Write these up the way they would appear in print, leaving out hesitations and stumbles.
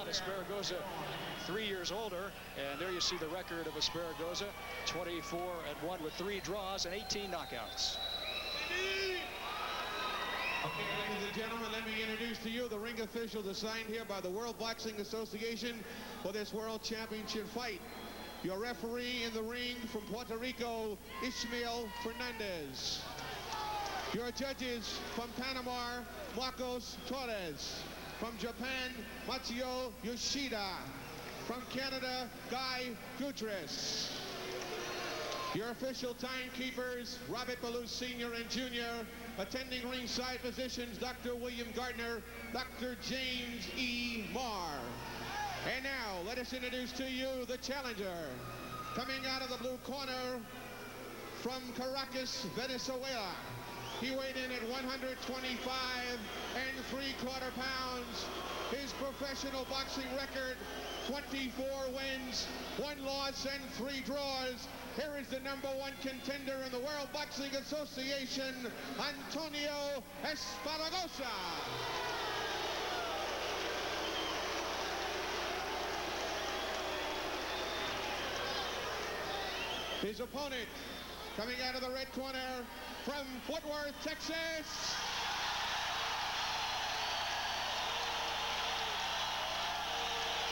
Esparragoza 3 years older. And there you see the record of Esparragoza, 24-1 with 3 draws and 18 knockouts. Okay, ladies and gentlemen, let me introduce to you the ring officials assigned here by the World Boxing Association for this World Championship fight. Your referee in the ring from Puerto Rico, Ismael Fernandez. Your judges from Panama, Marcos Torres. From Japan, Matsuo Yoshida. From Canada, Guy Gutierrez. Your official timekeepers, Robert Ballou Sr. and Jr., attending ringside positions, Dr. William Gardner, Dr. James E. Marr. And now, let us introduce to you the challenger. Coming out of the blue corner from Caracas, Venezuela. He weighed in at 125 3/4 pounds. His professional boxing record, 24 wins, 1 loss, and 3 draws. Here is the #1 contender in the World Boxing Association, Antonio Esparragoza. His opponent, coming out of the red corner from Fort Worth, Texas.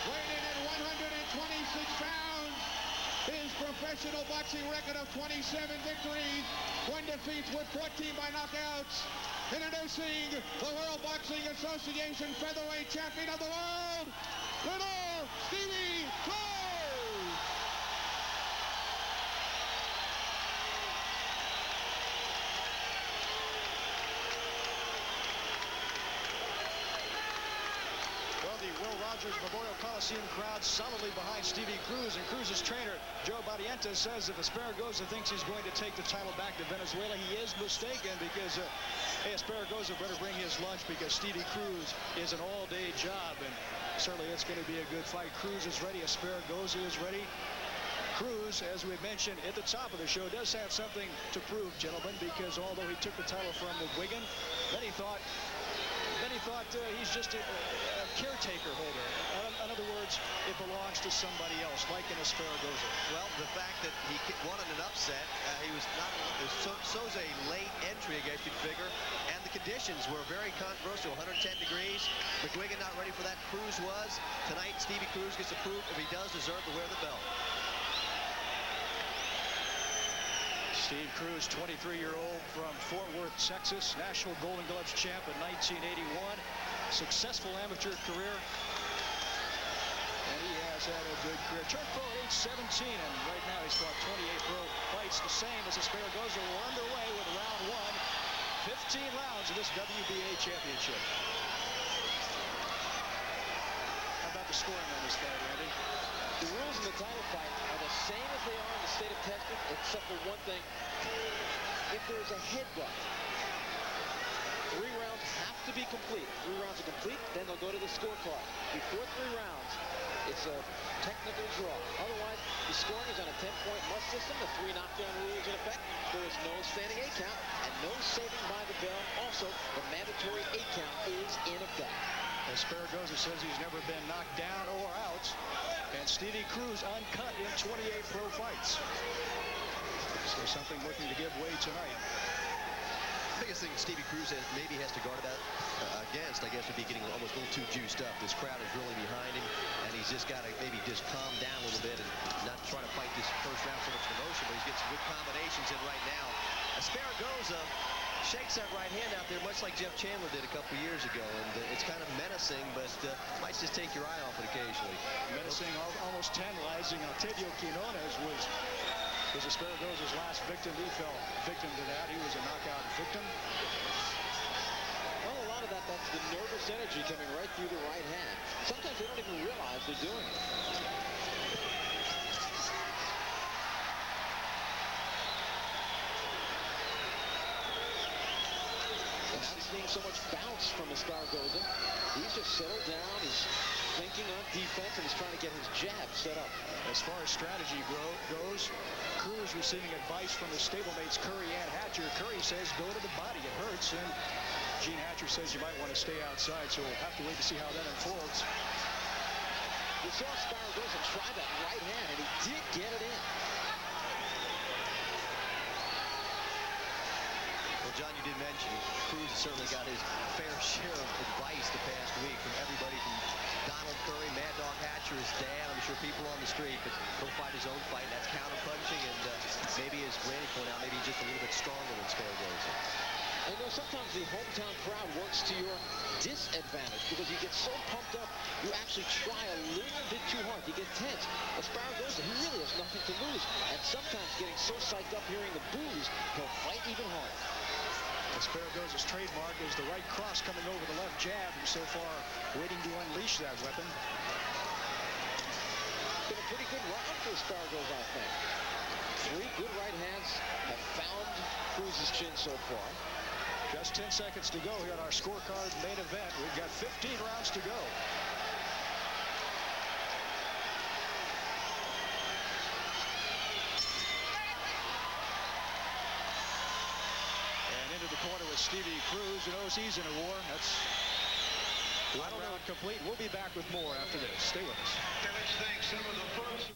Weighed in at 126 pounds. His professional boxing record of 27 victories, 1 defeat with 14 by knockouts. Introducing the World Boxing Association featherweight champion of the world, little Stevie Cruz. Memorial Coliseum crowd solidly behind Stevie Cruz, and Cruz's trainer Joe Barrientos says if Esparragoza thinks he's going to take the title back to Venezuela, he is mistaken, because hey, Esparragoza better bring his lunch, because Stevie Cruz is an all-day job, and certainly it's going to be a good fight. Cruz is ready, Esparragoza is ready. Cruz, as we mentioned at the top of the show, does have something to prove, gentlemen, because although he took the title from McGuigan, then he thought he's just a caretaker holder. In other words, it belongs to somebody else, like in Esparragoza. Well, the fact that he won in an upset, he was not, so's a late entry, I guess you'd figure, and the conditions were very controversial, 110 degrees. McGuigan not ready for that. Cruz was. Tonight, Stevie Cruz gets to prove if he does deserve to wear the belt. Steve Cruz, 23-year-old from Fort Worth, Texas, National Golden Gloves champ in 1981. Successful amateur career. And he has had a good career. Turned pro at age 17, and right now he's fought 28 pro fights, the same as Esparragoza. We're underway with round 1. 15 rounds of this WBA championship. How about the scoring on this fight, Randy? The rules in the title fight are the same as they are in the state of Texas, except for one thing. If there's a headbutt, 3 rounds have to be complete. 3 rounds are complete, then they'll go to the scorecard. Before 3 rounds, it's a technical draw. Otherwise, the scoring is on a 10-point must system. The 3 knockdown rule is in effect. There is no standing 8 count and no saving by the bell. Also, the mandatory 8 count is in effect. Esparragoza says he's never been knocked down or out. And Stevie Cruz uncut in 28 pro fights. So something looking to give way tonight. The biggest thing Stevie Cruz maybe has to guard about against, I guess, would be getting almost a little too juiced up. This crowd is really behind him, and he's just got to maybe just calm down a little bit and not try to fight this first round so much emotion, but he's getting some good combinations in right now. Esparragoza shakes that right hand out there, much like Jeff Chandler did a couple years ago, and it's kind of menacing, but might just take your eye off it occasionally. Menacing, almost tantalizing. Octavio Quinones was Esparragoza's last victim. He fell victim to that. He was a knockout victim. Well, a lot of that's the nervous energy coming right through the right hand. Sometimes they don't even realize they're doing it. Seeing so much bounce from Esparragoza. He's just settled down. He's thinking on defense, and he's trying to get his jab set up. As far as strategy goes, Cruz receiving advice from his stablemates Curry and Hatcher. Curry says go to the body, it hurts, and Gene Hatcher says you might want to stay outside, so we'll have to wait to see how that unfolds. You saw Esparragoza try that right hand, and he did get it in. Well, John, you did mention Cruz has certainly got his fair share of advice the past week from everybody from Donald Curry, Mad Dog Hatcher, his dad, I'm sure people on the street, but he'll fight his own fight. That's counter-punching, and maybe, as Randy pointed out, maybe he's just a little bit stronger than Esparragoza. And you know, sometimes the hometown crowd works to your disadvantage because you get so pumped up, you actually try a little bit too hard. You get tense. Esparragoza, he really has nothing to lose. And sometimes getting so psyched up hearing the boos, he'll fight even harder. Esparragoza's trademark is the right cross coming over the left jab, and so far waiting to unleash that weapon. Been a pretty good round for Esparragoza, I think. 3 good right hands have found Cruz's chin so far. Just 10 seconds to go here on our scorecard main event. We've got 15 rounds to go. And into the corner with Stevie Cruz, who knows he's in a war. That's one round complete. We'll be back with more after this. Stay with us. Let's thank some of the folks.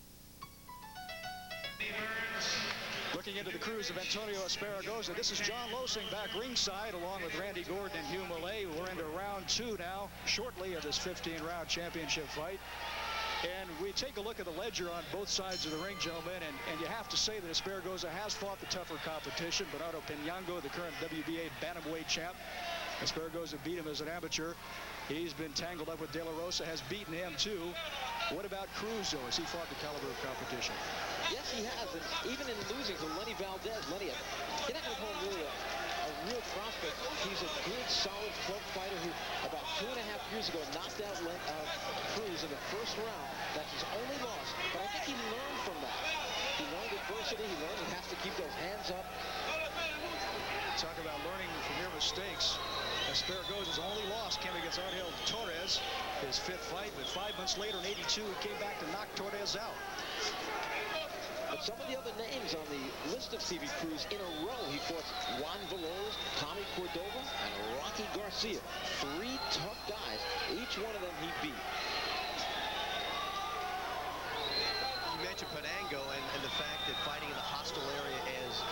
Looking into the cruise of Antonio Esparragoza, this is John Losing back ringside along with Randy Gordon and Hugh Millay. We're into round 2 now, shortly of this 15-round championship fight. And we take a look at the ledger on both sides of the ring, gentlemen, and you have to say that Esparragoza has fought the tougher competition. Bernardo Pinango, the current WBA bantamweight champ. Esparragoza beat him as an amateur. He's been tangled up with De La Rosa, has beaten him too. What about Cruz, though? Has he fought the caliber of competition? Yes, he has. And even in losing to Lenny Valdez, Lenny, you're not going to call him really a real prospect. He's a good, solid club fighter who about 2.5 years ago knocked out Cruz in the first round. That's his only loss. But I think he learned from that. He learned adversity. He learned he has to keep those hands up. Talk about learning from your mistakes. Esparragoza's only loss came against Angel Torres, his 5th fight, but 5 months later in '82, he came back to knock Torres out. But some of the other names on the list of Stevie Cruz in a row, he fought Juan Veloz, Tommy Cordova, and Rocky Garcia. 3 tough guys. Each one of them he beat. You mentioned Pinango and the fact that fighting in a hostile area as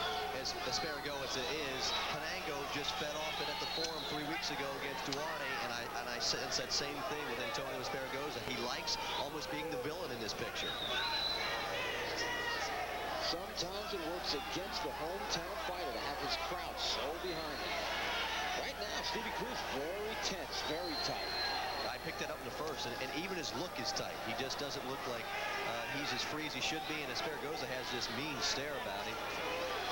Esparragoza is, Pinango just fed off it at the Forum 3 weeks ago against Duarte, and I sense that same thing with Antonio Esparragoza. He likes almost being the villain in this picture. Sometimes it works against the hometown fighter to have his crowd so behind him. Right now, Stevie Cruz very tense, very tight. I picked that up in the first, and even his look is tight. He just doesn't look like he's as free as he should be, and Esparragoza has this mean stare about him.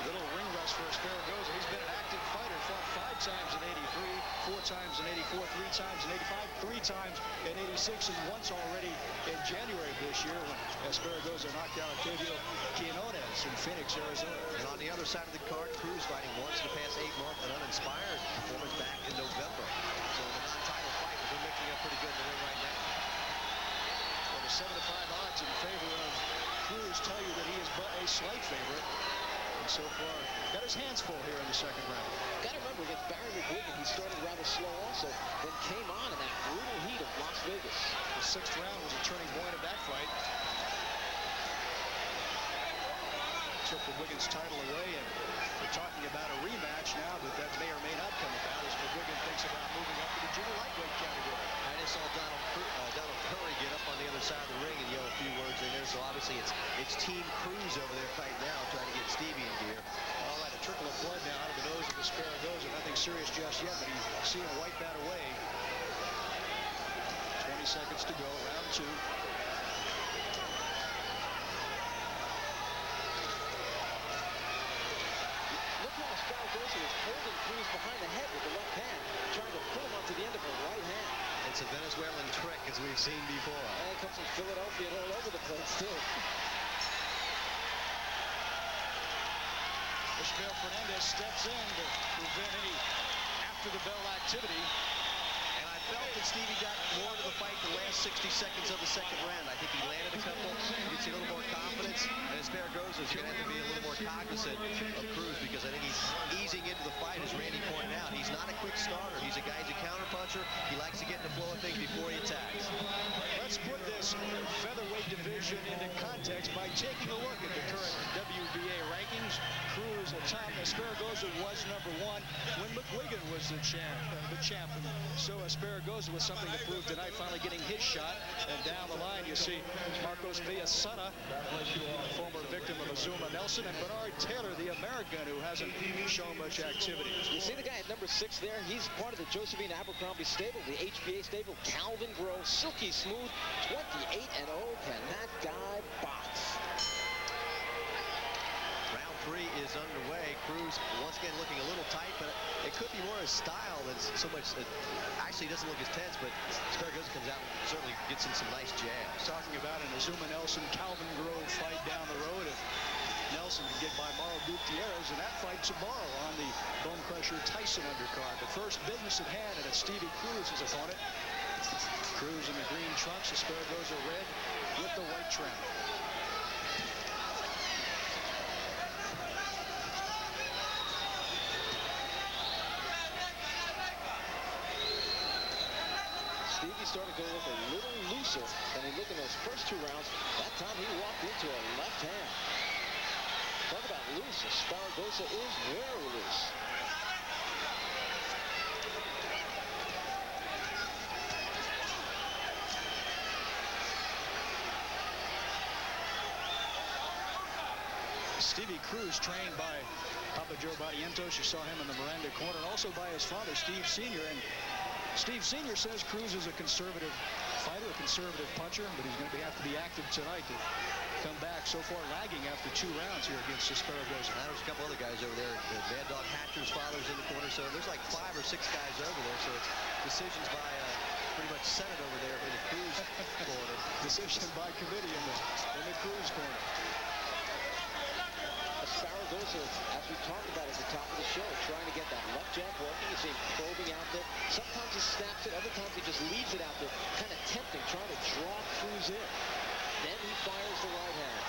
Little ring rust for Esparragoza. He's been an active fighter, fought 5 times in '83, 4 times in '84, 3 times in '85, 3 times in '86, and once already in January of this year when Esparragoza knocked out Octavio Quinones in Phoenix, Arizona. And on the other side of the card, Cruz fighting once in the past 8 months, an uninspired performance back in November. So in the non-title fight, they're mixing up pretty good in the ring right now. Well, the 7-5 odds in favor of Cruz tell you that he is but a slight favorite. And so far, got his hands full here in the 2nd round. Got to remember, against Barry McGuigan, he started rather slow also, then came on in that brutal heat of Las Vegas. The 6th round was a turning point of that fight. Took McGuigan's title away, and we're talking about a rematch now that may or may not come about as McGuigan thinks about moving up to the junior lightweight category. I just saw Donald Curry get up on the other side of the ring and yell a few words in there, so obviously it's Team Cruz over there fighting now, trying to get Stevie in gear. All right, a trickle of blood now out of the nose of Esparragoza. Nothing serious just yet, but he's seeing wipe that away. 20 seconds to go, round 2. Esparragoza was holding Cruz behind the head with the left hand, trying to pull him onto the end of her right hand. It's a Venezuelan trick, as we've seen before. And it comes from Philadelphia and all over the place, too. Ishmael Fernandez steps in to prevent any after-the-bell activity. And I felt that Stevie got more to the fight the last 60 seconds of the 2nd round. I think he landed a couple. You can see a little more confidence. And Esparragoza is going to have to be a little more cognizant of Cruz because I think he's easing into the fight, as Randy pointed out. He's not a quick starter. He's a guy who's a counterpuncher. He likes to get in the flow of things before he attacks. Let's put this confusion into context by taking a look at the current WBA rankings. Cruz at time Esparragoza was #1 when McGuigan was the champ. And so Esparragoza was something to prove tonight, finally getting his shot. And down the line, you see Marcos Villasana, former victim of Azuma Nelson, and Bernard Taylor, the American, who hasn't shown much activity. You see the guy at #6 there? He's part of the Josephine Abercrombie stable, the HBA stable. Calvin Grove, silky smooth, 28-0. Can that guy box? Round 3 is underway. Cruz once again looking a little tight, but it could be more his style than so much. Actually, doesn't look as tense, but Esparragoza comes out and certainly gets in some nice jabs. Talking about an Azuma Nelson, Calvin Grove fight down the road. If Nelson can get by Mauro Gutierrez, and that fight tomorrow on the Bone Crusher Tyson undercard. But first, business at hand, and it's Stevie Cruz, his opponent. Cruz in the green trunks, Esparragoza red with the white trim. Stevie started to look a little looser than he looked in those first 2 rounds. That time he walked into a left hand. Talk about loose. Esparragoza is very loose. Stevie Cruz, trained by Papa Joe Barrientos. You saw him in the Miranda corner, and also by his father, Steve Sr. And Steve Sr. says Cruz is a conservative fighter, a conservative puncher, but he's going to have to be active tonight to come back. So far lagging after 2 rounds here against Esparragoza. Now there's a couple other guys over there. Mad Dog Hatcher's father's in the corner, so there's like 5 or 6 guys over there. So it's decisions by pretty much centered over there in the Cruz corner. Decision by committee in the Cruz corner. Esparragoza, as we talked about at the top of the show, trying to get that left jab working. You see him probing out there. Sometimes he snaps it, other times he just leaves it out there, kind of tempting, trying to draw Cruz in. Then he fires the right hand.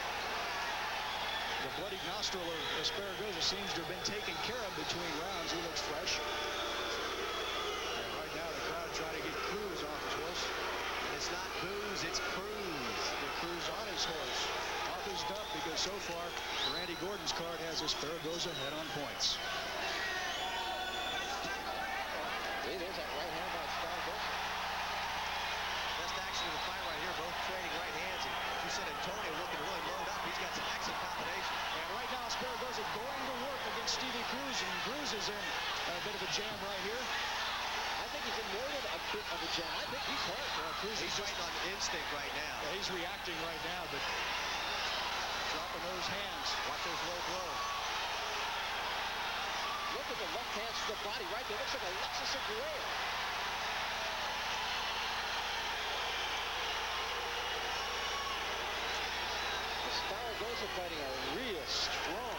The bloody nostril of Esparragoza seems to have been taken care of between rounds. He looks fresh. And right now the crowd trying to get Cruz off his horse. And it's not booze, it's Cruz. Get Cruz on his horse. Off his dump, because so far Randy Gordon's card has Esparragoza head on points. Hey, there's that right hand by Esparragoza. Best action of the fight right here, both trading right hands. And you said Antonio looking really loaded up. He's got some excellent combination. And right now Esparragoza going to work against Stevie Cruz, and Cruz is in a bit of a jam right here. I think he's in more than a bit of a jam. I think he's hurt. Cruz is fighting on instinct right now. Yeah, he's reacting right now, but dropping those hands. Watch those low blows. Look at the left hands to the body right there. Looks like Alexis Aguirre. Esparragoza fighting a real strong,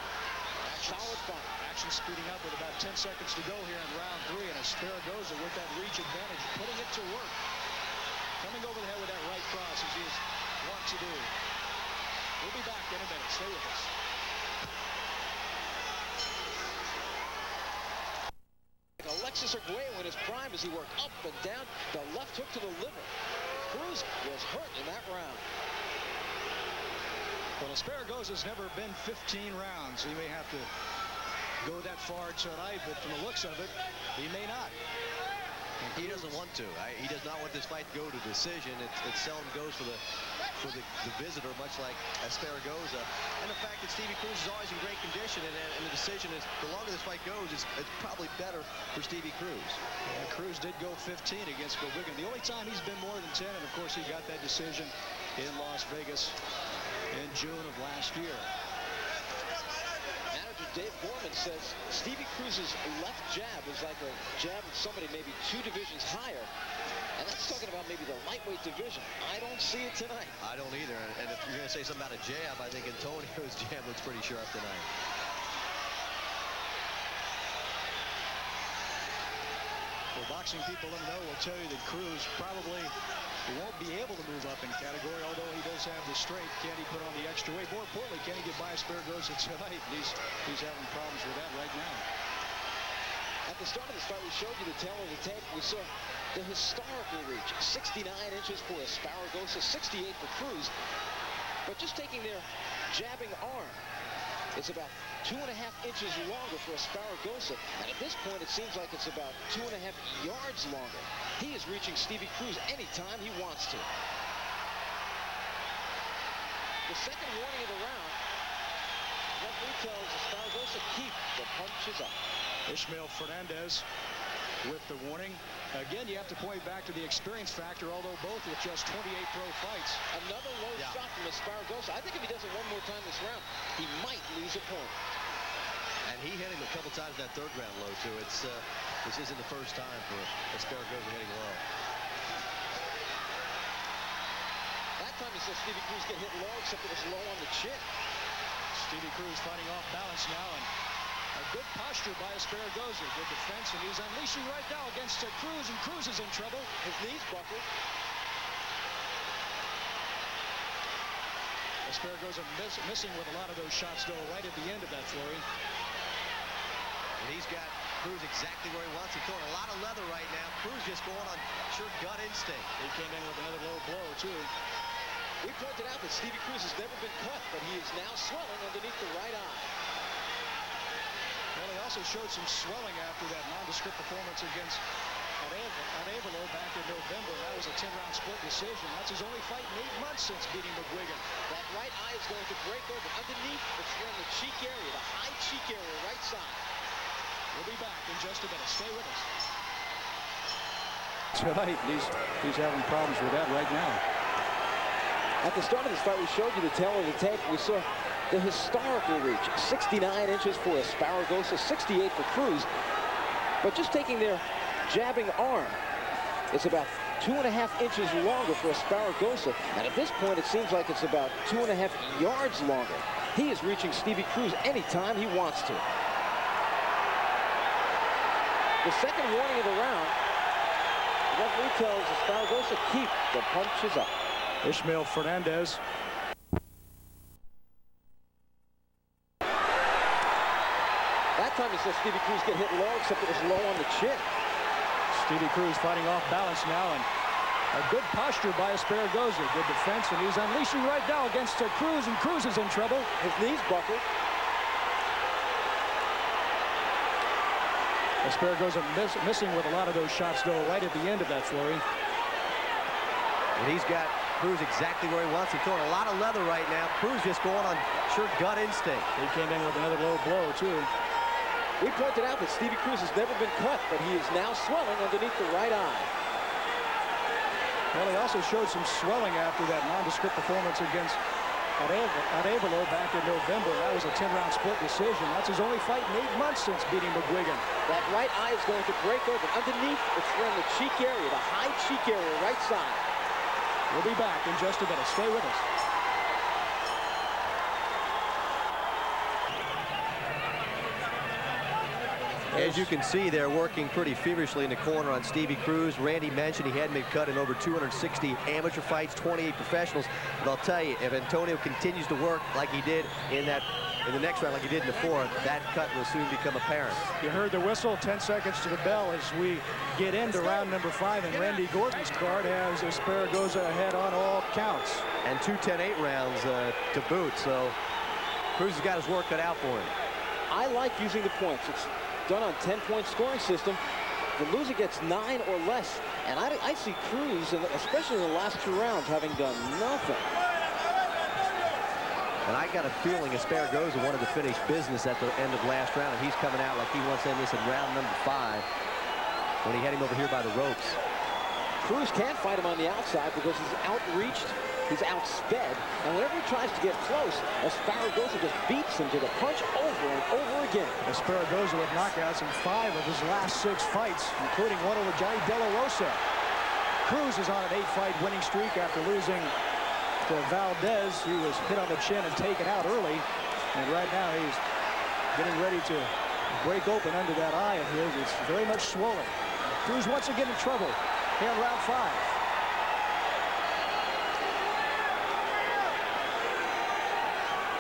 solid fight. Action speeding up with about 10 seconds to go here in round 3, and Esparragoza with that reach advantage, putting it to work. Coming over the head with that right cross, as he is wont to do. We'll be back in a minute. Stay with us. Alexis Arguello in his prime as he worked up and down. The left hook to the liver. Cruz was hurt in that round. Well, Esparragoza's never been 15 rounds. He may have to go that far tonight, but from the looks of it, he may not. He doesn't want to. He does not want this fight to go to decision. It seldom goes for the visitor, much like Esparragoza. And the fact that Stevie Cruz is always in great condition, and the decision is, the longer this fight goes, it's probably better for Stevie Cruz. Yeah, Cruz did go 15 against Gowigan. The only time he's been more than 10, and of course he got that decision in Las Vegas in June of last year. Manager Dave Gorman says Stevie Cruz's left jab is like a jab of somebody maybe 2 divisions higher. And that's talking about maybe the lightweight division. I don't see it tonight. I don't either. And if you're going to say something about a jab, I think Antonio's jab looks pretty sharp tonight. Well, boxing people in the know will tell you that Cruz probably won't be able to move up in category, although he does have the strength. Can he put on the extra weight? More importantly, can he get by Esparragoza tonight? He's having problems with that right now. At the start of this fight, we showed you the tail of the tape. We saw the historical reach, 69 inches for Esparragoza, 68 for Cruz. But just taking their jabbing arm, it's about 2.5 inches longer for Esparragoza. And at this point, it seems like it's about 2.5 yards longer. He is reaching Stevie Cruz anytime he wants to. The second warning of the round. Referee tells Esparragoza keep. The punch is up. Ishmael Fernandez with the warning. Again, you have to point back to the experience factor, although both with just 28 pro fights. Another low shot from Esparragoza. I think if he does it one more time this round, he might lose a point. And he hit him a couple times in that third round low, too. This isn't the first time for Esparragoza hitting low. That time he saw Stevie Cruz get hit low, except it was low on the chin. Stevie Cruz fighting off balance now, and a good posture by Esparragoza. Good defense, and he's unleashing right now against Cruz, and Cruz is in trouble. His knees buckled. Esparragoza missing with a lot of those shots, though, right at the end of that flurry. And he's got Cruz exactly where he wants him. Throwing a lot of leather right now. Cruz just going on sure gut instinct. He came in with another low blow, too. We pointed out that Stevie Cruz has never been cut, but he is now swelling underneath the right eye. Well, he also showed some swelling after that nondescript performance against Arevalo back in November. That was a 10-round split decision. That's his only fight in 8 months since beating McGuigan. That right eye is going to break open. Underneath, it's around the cheek area, the high cheek area, right side. We'll be back in just a minute. Stay with us. That's right. He's having problems with that right now. At the start of this fight, we showed you the tail of the tape. We saw the historical reach, 69 inches for Esparragoza, 68 for Cruz. But just taking their jabbing arm, it's about 2.5 inches longer for Esparragoza. And at this point, it seems like it's about 2.5 yards longer. He is reaching Stevie Cruz anytime he wants to. The second warning of the round. The referee tells Esparragoza keep. The punch is up. Ishmael Fernandez. That time he saw Stevie Cruz get hit low, except it was low on the chin. Stevie Cruz fighting off balance now, and a good posture by Esparragoza. Good defense, and he's unleashing right now against Cruz, and Cruz is in trouble. His knees buckled. Esparragoza missing with a lot of those shots, though, right at the end of that flurry. And he's got Cruz exactly where he wants him. Throwing a lot of leather right now. Cruz just going on sure gut instinct. He came in with another low blow, too. We pointed out that Stevie Cruz has never been cut, but he is now swelling underneath the right eye. Well, he also showed some swelling after that nondescript performance against Arevalo back in November. That was a 10-round split decision. That's his only fight in 8 months since beating McGuigan. That right eye is going to break open. Underneath, it's around the cheek area, the high cheek area, right side. We'll be back in just a minute. Stay with us. As you can see, they're working pretty feverishly in the corner on Stevie Cruz. Randy mentioned he hadn't been cut in over 260 amateur fights, 28 professionals. But I'll tell you, if Antonio continues to work like he did in the next round, like he did in the fourth, that cut will soon become apparent. You heard the whistle, 10 seconds to the bell as we get into round number 5, and Randy Gordon's card has Esparragoza ahead on all counts. And 2 10-8 rounds to boot, so Cruz has got his work cut out for him. I like using the points. It's done on 10-point scoring system. The loser gets 9 or less, and I see Cruz, especially in the last 2 rounds, having done nothing. And I got a feeling Esparragoza wanted to finish business at the end of last round, and he's coming out like he wants to end this in round number 5 when he had him over here by the ropes. Cruz can't fight him on the outside because he's outreached, he's outsped, and whenever he tries to get close, Esparragoza just beats him to the punch over and over again. Esparragoza with knockouts in 5 of his last 6 fights, including one over Johnny De La Rosa. Cruz is on an 8-fight winning streak after losing to Valdez. He was hit on the chin and taken out early, and right now he's getting ready to break open under that eye of his. It's very much swollen. Cruz once again in trouble here in round 5.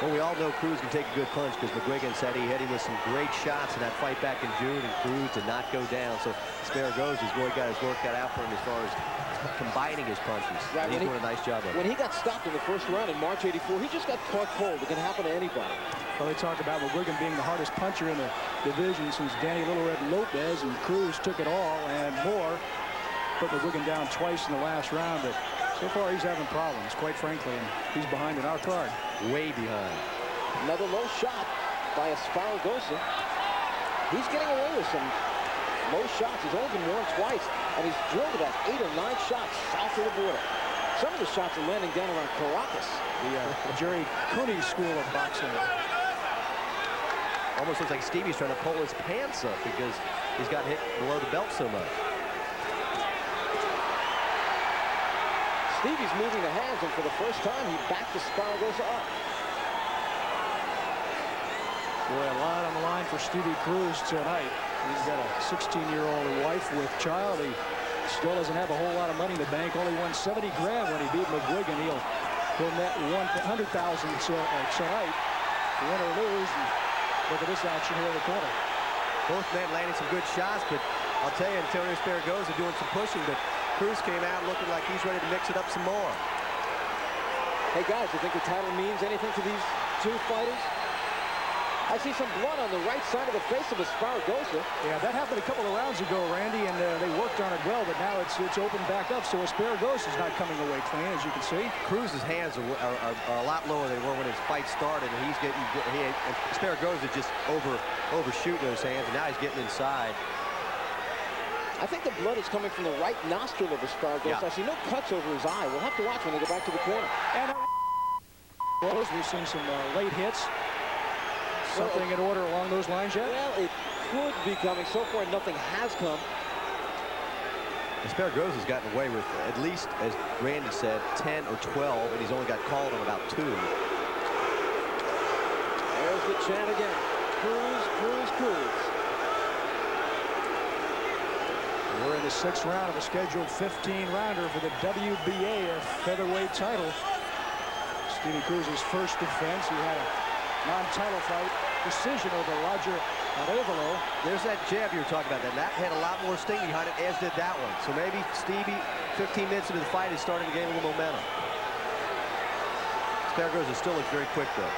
Well, we all know Cruz can take a good punch because McGuigan said he hit him with some great shots in that fight back in June, and Cruz did not go down. So Esparragoza's really got his work cut out for him as far as combining his punches. Right, and he's doing a nice job of it. When he got stopped in the first round in March '84, he just got caught cold. It can happen to anybody. Well, they talk about McGuigan being the hardest puncher in the division since Danny Little Red Lopez, and Cruz took it all and more. Put McGuigan down twice in the last round, but so far he's having problems, quite frankly, and he's behind in our card. Way behind. Another low shot by Esparragoza. He's getting away with some low shots. He's only been warned twice, and he's drilled about 8 or 9 shots south of the border. Some of the shots are landing down around Caracas. The Jerry Cooney school of boxing. Almost looks like Stevie's trying to pull his pants up because he's got hit below the belt so much. Stevie's moving the hands, and for the first time, he backed Esparragoza up. Boy, a lot on the line for Stevie Cruz tonight. He's got a 16-year-old wife with child. He still doesn't have a whole lot of money in the bank. Only won 70 grand when he beat McGuigan. He'll net 100,000 tonight. Win or lose. And look at this action here in the corner. Both men landing some good shots, but I'll tell you, Antonio Esparragoza doing some pushing, but Cruz came out looking like he's ready to mix it up some more. Hey, guys, you think the title means anything to these two fighters? I see some blood on the right side of the face of Esparragoza. Yeah, that happened a couple of rounds ago, Randy, and they worked on it well, but now it's opened back up, so Esparragoza's not coming away clean, as you can see. Cruz's hands are a lot lower than they were when his fight started, and Esparragoza just overshooting those hands, and now he's getting inside. I think the blood is coming from the right nostril of Esparragoza. I see no cuts over his eye. We'll have to watch when they go back to the corner. And we've seen some late hits. Something in order along those lines yet? Well, it could be coming. So far, nothing has come. Esparragoza's gotten away with, at least, as Randy said, 10 or 12, and he's only got called on about 2. There's the chant again. Cruz, Cruz, Cruz. We're in the 6th round of a scheduled 15-rounder for the WBA featherweight title. Stevie Cruz's first defense. He had a non-title fight decision over Roger Arevalo. There's that jab you were talking about. That had a lot more sting behind it, as did that one. So maybe Stevie, 15 minutes into the fight, is starting to gain a little momentum. Esparragoza still looks very quick, though.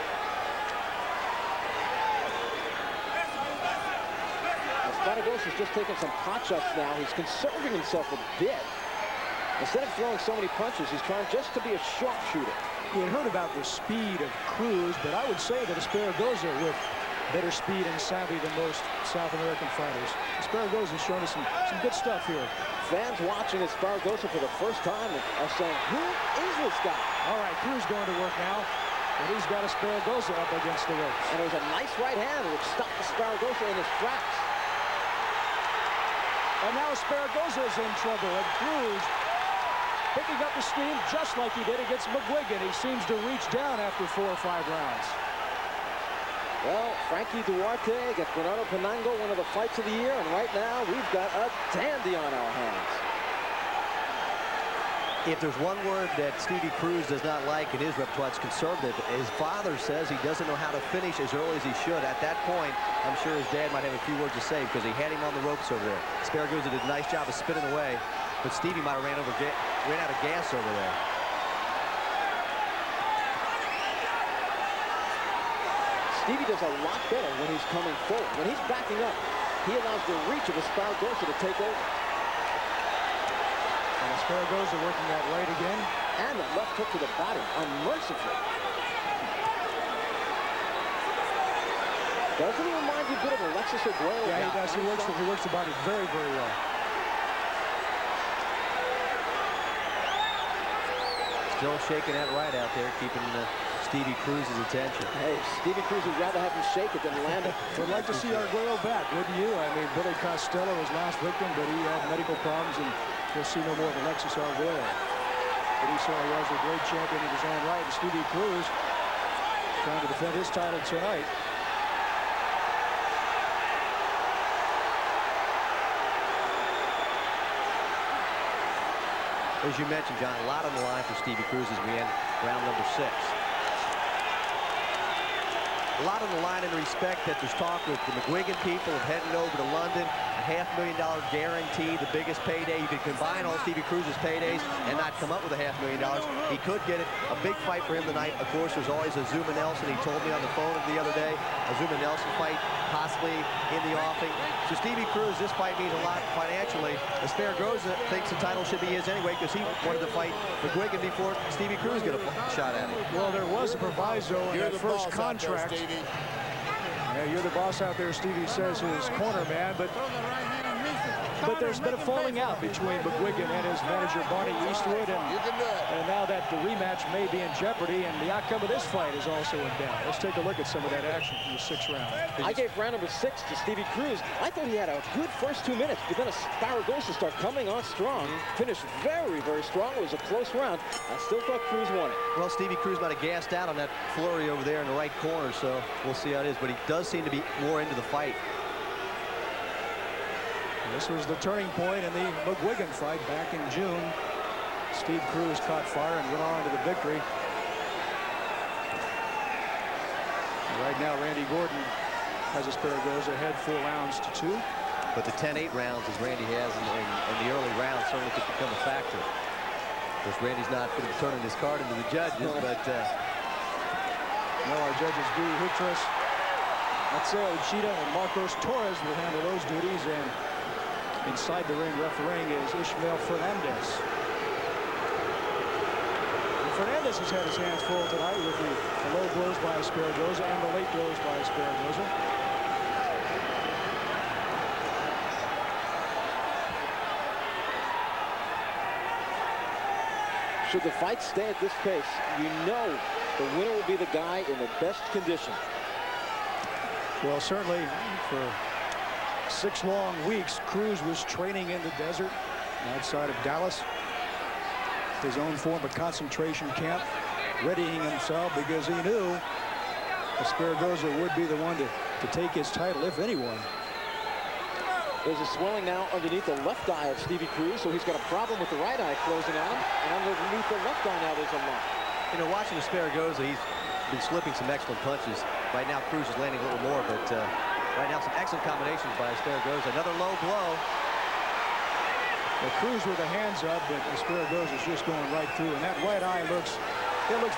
Esparragoza's just taking some pot shots now. He's conserving himself a bit. Instead of throwing so many punches, he's trying just to be a sharpshooter. We had heard about the speed of Cruz, but I would say that Esparragoza with better speed and savvy than most South American fighters. Esparragoza is showing us some good stuff here. Fans watching Esparragoza for the first time are saying, who is this guy? All right, Cruz going to work now, and he's got Esparragoza up against the ropes. And it was a nice right hand which stopped Esparragoza in his tracks. And now Esparragoza is in trouble, and Cruz picking up the steam just like he did against McGuigan. He seems to reach down after 4 or 5 rounds. Well, Frankie Duarte against Bernardo Penango, one of the fights of the year, and right now we've got a dandy on our hands. If there's one word that Stevie Cruz does not like in his repertoire, it's conservative. His father says he doesn't know how to finish as early as he should. At that point, I'm sure his dad might have a few words to say because he had him on the ropes over there. Esparragoza did a nice job of spinning away, but Stevie might have ran out of gas over there. Stevie does a lot better when he's coming forward. When he's backing up, he allows the reach of Esparragoza to take over. And Esparragoza working that right again. And the left hook to the body, unmerciful. Doesn't he remind you a bit of Alexis Aguero? Yeah, he does. He works the body very, very well. Still shaking that right out there, keeping Stevie Cruz's attention. Hey, Stevie Cruz would rather have him shake it than land it. Would like to see Arguello back, wouldn't you? I mean, Billy Costello, his last victim, but he had medical problems, and we'll see no more of Alexis Arguello. But he certainly was a great champion in his own right. And Stevie Cruz trying to defend his title tonight. As you mentioned, John, a lot on the line for Stevie Cruz as we end round number 6. a lot on the line in respect that there's talk with the McGuigan people of heading over to London. A $500,000 guarantee, the biggest payday. You could combine all Stevie Cruz's paydays and not come up with a $500,000. He could get it. A big fight for him tonight. Of course, there's always a Zuma Nelson. He told me on the phone the other day, a Zuma Nelson fight possibly in the offing. So Stevie Cruz, this fight means a lot financially. Esparragoza thinks the title should be his anyway because he wanted to fight McGuigan before Stevie Cruz get a shot at him. Well, there was a proviso in that first contract. Yeah, you're the boss out there, Stevie says, his corner man, but there's been a falling out between McGuigan and his manager, Barney Eastwood, and now that the rematch may be in jeopardy, and the outcome of this fight is also in doubt. Let's take a look at some of that action from the 6th round. I gave round number 6 to Stevie Cruz. I thought he had a good first 2 minutes, but then Esparragoza started coming on strong. Finished very, very strong. It was a close round. I still thought Cruz won it. Well, Stevie Cruz might have gassed out on that flurry over there in the right corner, so we'll see how it is, but he does seem to be more into the fight. This was the turning point in the McGuigan fight back in June. Steve Cruz caught fire and went on to the victory. Right now, Randy Gordon has Esparragoza ahead 4 rounds to 2. But the 10-8 rounds, as Randy has in the early rounds, certainly could become a factor. Of course, Randy's not going to be turning his card into the judges, but... No, our judges, Guy Hutras, Matseo Uchida, and Marcos Torres will handle those duties, and inside the ring refereeing is Ishmael Fernandez. And Fernandez has had his hands full tonight with the low blows by Esparragoza and the late blows by Esparragoza. Should the fight stay at this pace, you know the winner will be the guy in the best condition. Well, certainly for 6 long weeks, Cruz was training in the desert outside of Dallas, his own form of concentration camp, readying himself because he knew Esparragoza would be the one to take his title, if anyone. There's a swelling now underneath the left eye of Stevie Cruz, so he's got a problem with the right eye closing on him, and underneath the left eye now there's a lump. You know, watching Esparragoza, he's been slipping some excellent punches. Right now, Cruz is landing a little more, but right now some excellent combinations by Esparragoza. Another low blow. Well, Cruz with the hands up, but Esparragoza is just going right through, and that right eye looks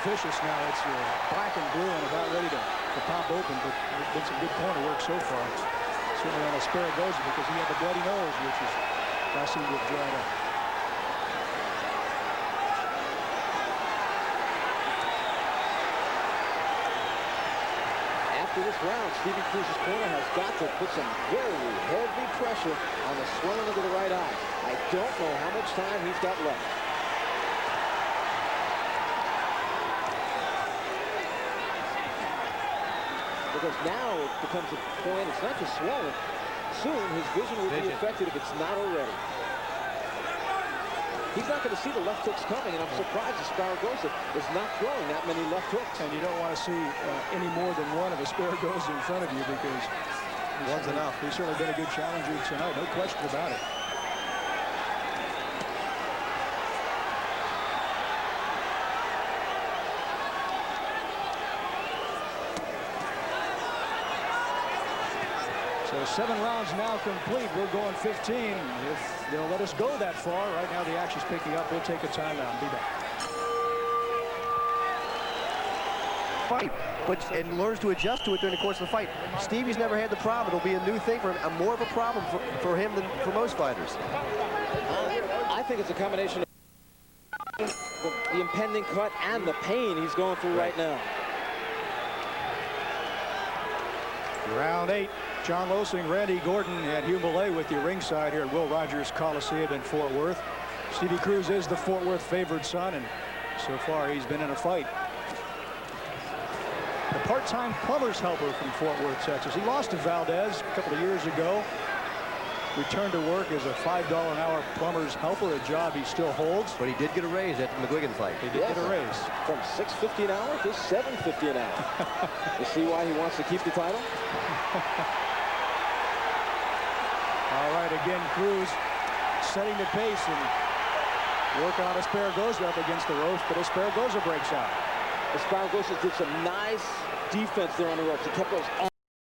vicious now. It's black and blue and about ready to pop open, but there's been some good corner work so far. Certainly on Esparragoza because he had the bloody nose, which is now seemed to have dried up. After this round, Stevie Cruz's corner has got to put some very heavy pressure on the swelling of the right eye. I don't know how much time he's got left. Because now it becomes a point, it's not just swollen. Soon his vision will be affected if it's not already. He's not going to see the left hooks coming, and I'm surprised Esparragoza is not throwing that many left hooks. And you don't want to see any more than one of Esparragoza in front of you because one's enough. He's certainly been a good challenger tonight, no question about it. So 7 rounds now complete. We're going 15. If they'll let us go that far. Right now the action's picking up. We'll take a timeout and be back. Fight, and learns to adjust to it during the course of the fight. Stevie's never had the problem. It'll be a new thing for him, more of a problem for him than for most fighters. I think it's a combination of the impending cut and the pain he's going through right now. Round 8. John Losing, Randy Gordon, and Hugh Millay with you ringside here at Will Rogers Coliseum in Fort Worth. Stevie Cruz is the Fort Worth favored son, and so far he's been in a fight. The part-time plumber's helper from Fort Worth, Texas. He lost to Valdez a couple of years ago. Returned to work as a $5 an hour plumber's helper, a job he still holds. But he did get a raise at the McGuigan fight. He did get a raise. From $6.50 an hour to $7.50 an hour. You see why he wants to keep the title? All right, again, Cruz setting the pace and working on Esparragoza up against the ropes, but Esparragoza breaks out. Esparragoza did some nice defense there on the ropes. He kept those